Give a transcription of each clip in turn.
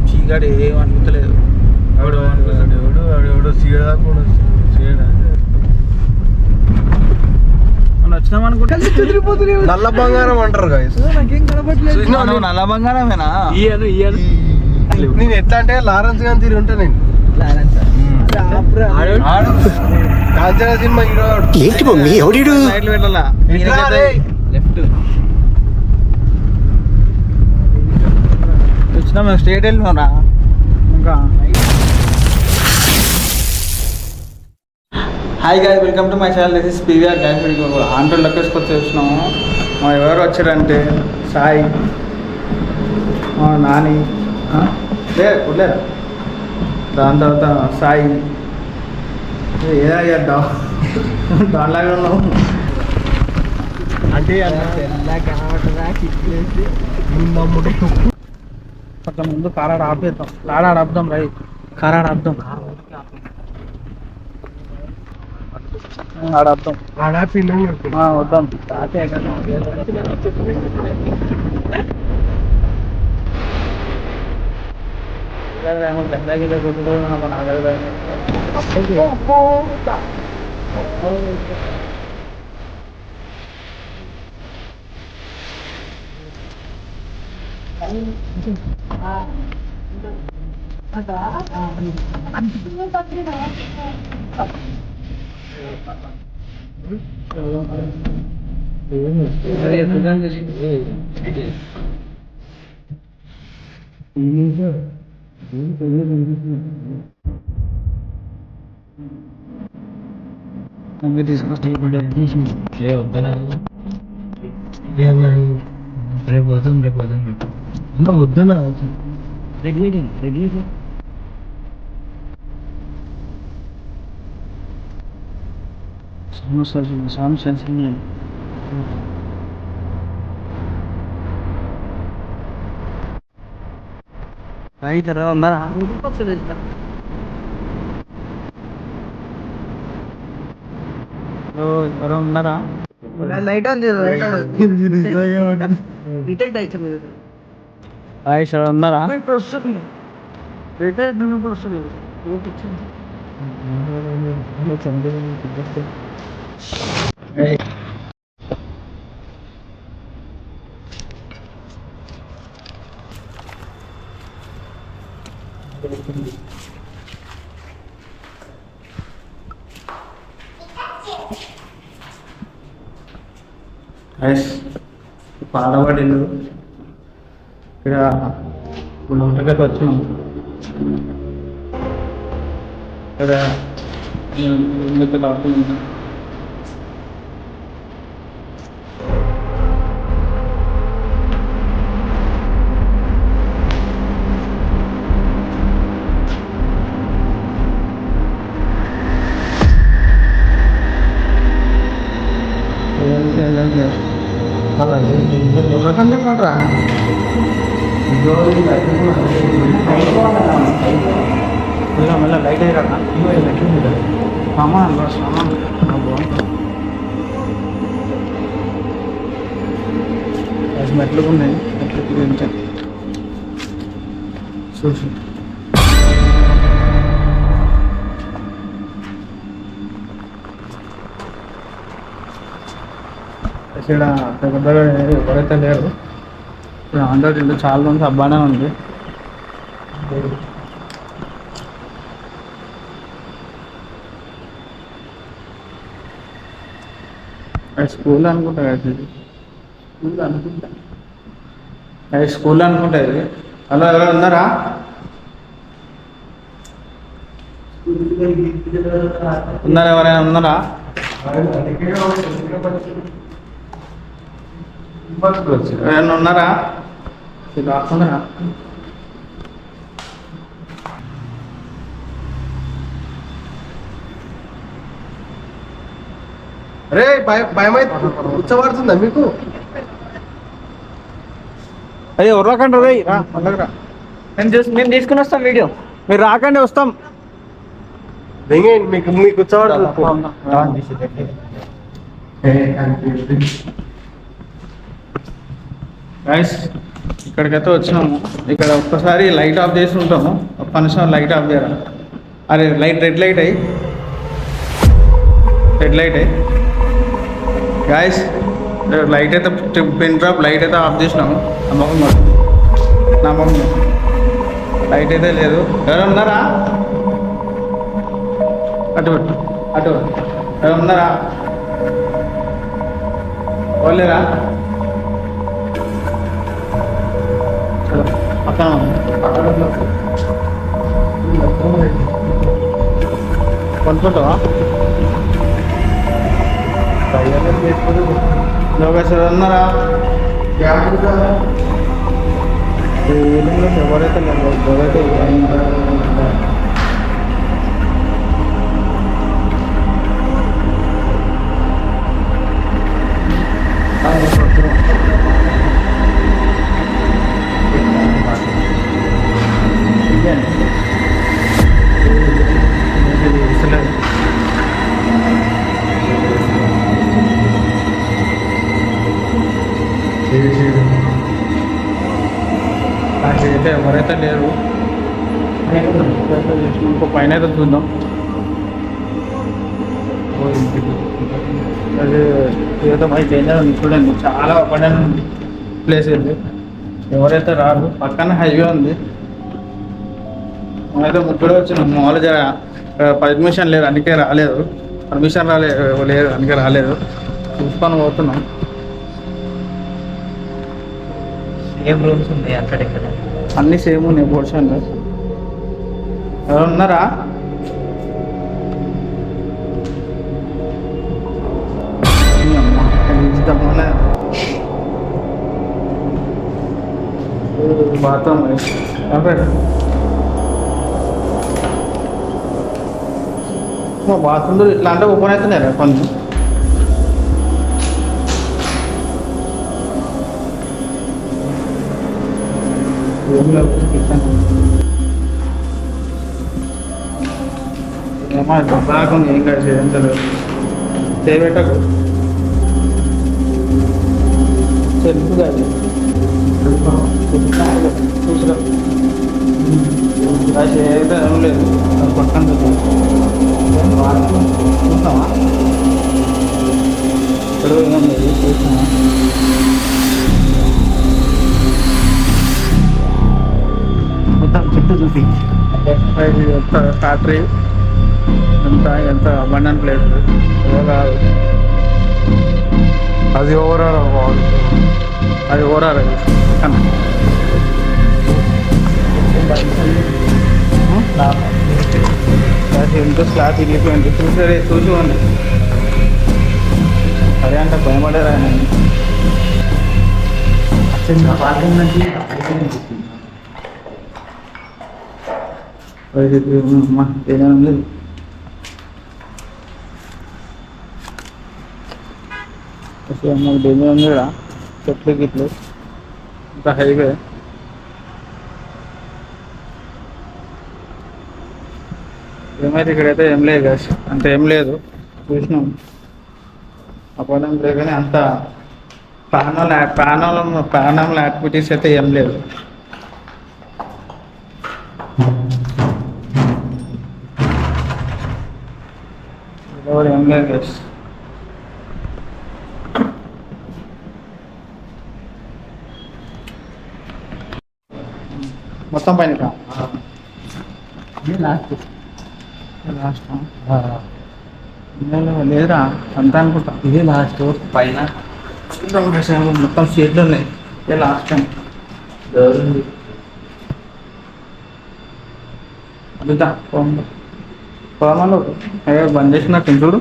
చీకటి ఏం అనుకుంటలేదు. ఎవడు సీడదాకుండా వచ్చినాం అనుకుంటే నల్ల బంగారం అంటారు నాకేం కనపట్లేదు. నల్ల బంగారమేనా? నేను ఎట్లా అంటే లారెన్స్ గాని తీరు ఉంటా నేను. కాంచనా సినిమా హీరో ఏంటి మమ్మీ ఎవడు సైడ్లు వెళ్ళాలా లెఫ్ట్ వచ్చినా మేము స్ట్రేట్ వెళ్ళినారా ఇంకా. Hi guy, welcome to my channel. This is PVR guy. ఆంటోల్ లొకేషన్కి వచ్చి వచ్చినాము. మా ఎవరు వచ్చారంటే సాయి, నాని లేరా, దాని తర్వాత సాయి ఏదయ్యా దానిలాగా ఉన్నావు అంటే కొంచెం ముందు కారాడు ఆపేద్దాం. కారాడు ఆపుదాం రై, కారాడు ఆపుదాం, ఆడద్దాం వద్దాం. వద్దనా రైతరా ఉన్నారా? ఎవరో ఉన్నారా? లైట్ ఆన్ ఉన్నారా? పాడబడిండు ఇక్కడ వంటగదికి వచ్చినాం. ఇక్కడ రా మళ్ళీ లైట్ అయ్యారా సామాన్ మెట్లు ఉన్నాయి. మెట్లు గురించి చూసి ఇక్కడ పెద్దగా ఎవరైతే లేరు. ఇప్పుడు అందరూ ఇల్లు చాలా మంది అబ్బానే ఉంది. స్కూల్ అనుకుంటా కదా ఇది, స్కూల్ అనుకుంటా ఇది. హలో, ఎవరు ఉన్నారా? ఉన్నారా? ఎవరైనా ఉన్నారా? ఎవరైనా ఉన్నారా? రాకున్నారా? అరే భయమైతే ఉచ్చబడుతుందా మీకు? అదే ఎవరు రాకండి రే, రా పండగ రా. మేము తీసుకుని వస్తాం వీడియో, మీరు రాకండి వస్తాం. మీకు ఉచ్చబడుతుంది. గైస్ ఇక్కడికైతే వచ్చినాము. ఇక్కడ ఒక్కసారి లైట్ ఆఫ్ చేసి ఉంటాము. ఒక్క నిమిషం లైట్ ఆఫ్ చేయరా. అరే రెడ్ లైట్ అయ్యి గాయస్, లైట్ అయితే పిన్ డ్రాప్ లైట్ అయితే ఆఫ్ చేసినాము. నా మొహం లైట్ అయితే లేదు. ఎవరు ఉన్నారా? అటు ఎవరు ఉన్నారా? వాళ్ళేరా పక్కన కొనుక్కుంటావా? లోకేశ్వర్ ఉన్నారా? ఎవరైతే ఎవరైతే నాకైతే ఎవరైతే లేరు. ఇంకో పైన అయితే చూద్దాం. అది ఏదో అయితే చూడండి, చాలా ఓపెన్ ప్లేస్ ఇది. ఎవరైతే రారు. పక్కన హైవే ఉంది. అయితే ముగ్గురు వచ్చినాం. మామూలుగా పర్మిషన్ లేదు, అందుకే రాలేదు. పర్మిషన్ లేదు అందుకే రాలేదు. చూసుకొని పోతున్నాం. ఏం రూమ్స్ ఉన్నాయి అక్కడెక్కడ? అన్నీ సేమ్ ఉన్నాయి పోర్షన్లు. ఎవరు ఉన్నారా? బాత్రూమ్ బాత్రూమ్లో ఇట్లా అంటే ఓపెన్ అవుతున్నాయి కొన్ని. ఏమో బాగుంది. ఏం కాదు, ఎంత చేయబెట్టకు. సెల్ఫ్ కాదు, చూసురా. అయితే ఏం లేదు, పక్కన చూస్తామా? ఇక్కడ ఏం లేదు, చూస్తామా? మొత్తం చుట్టూ చూసి ఫ్యాక్టరీ ఎంత అబండెంట్ ప్లేస్. అది ఓవరాల్ అది ఓవరాల్ ఎంతో స్లాబ్ ఇరిగిపోయింది. చూసి ఉంది. సరే అంటే భయపడేరా నేను. ఏదైనా లేదు. డేంజర్ ఉంది ఇక్కడ. చెట్లు గిట్లు ఇంకా హైవే. ఏమైతే ఇక్కడైతే ఏం లేదు కదా, అంత ఏం లేదు. చూసినాం అపార్ట్మెంట్ లేదు కానీ అంత ప్రాణంలో యాక్టివిటీస్ అయితే ఏం లేదు. ఏం లేదు గైస్. మొత్తం పైన లాస్ట్ లేదురా అంతా అనుకుంటా. ఇదే లాస్ట్ పైన మొత్తం షేడ్లు ఉన్నాయి. ఇదే లాస్ట్ టైం అడుగుతా పోమలో బంద్ చేసినట్టు చూడు.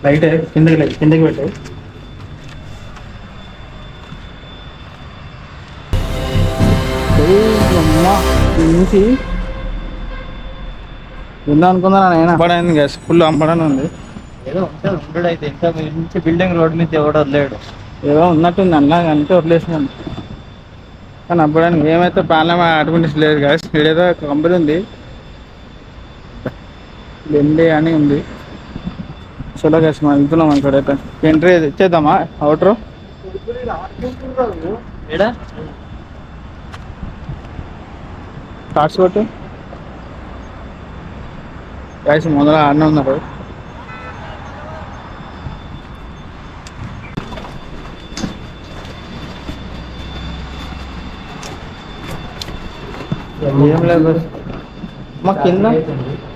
లైట్ కిందకి పెట్టే. నుంచి ఉందా అనుకుందా నేను. అమ్మడానికి గ్యాస్ ఫుల్ అమ్మడానికి ఉంది. ఏదో ఉంటాడు అయితే ఇంకా నుంచి బిల్డింగ్ రోడ్ మీద ఎవడో వదిలేడు. ఏదో ఉన్నట్టుంది అన్నా అంటే వదిలేసినాను. కానీ అప్పడానికి ఏమైతే ప్రాబ్లం అటువంటి లేదు గ్యాస్. ఏదో కంపెనీ ఉంది బెండే అని ఉంది. చలో గైస్ మనం వెళ్తున్నాం ఇక్కడైతే. ఎంట్రీ ఇచ్చేద్దామా అవుటర్? ఏడా స్టార్ట్స్ కొట్టు గైస్, మొదల ఆడనే ఉన్నారు. ఏం లేదు బస్. మా కింద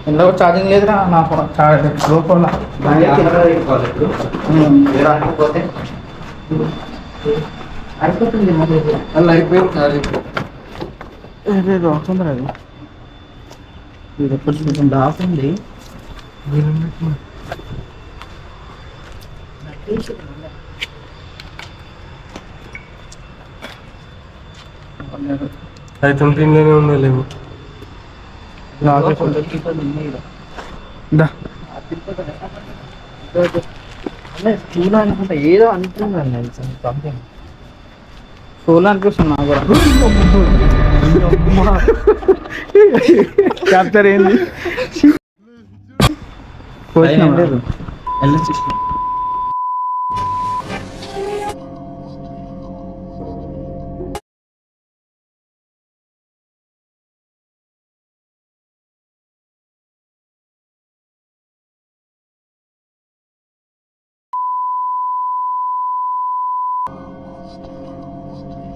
ఎందులో ఛార్జింగ్ లేదురా నా ఫోన్. లోపల అయిపోతుంది అలా అయిపోయింది. వస్తుందిరా అది. ఇది ఎప్పుడు చూద్దాం. దాకుంది అది తుంటిలోనే ఉండలేము. దా చూడ అనుకుంటా ఏదో అనుకుంటున్నాను సంథింగ్. సోలో అనిపిస్తుంది నాకు కూడా. క్యాప్చర్ ఏంది?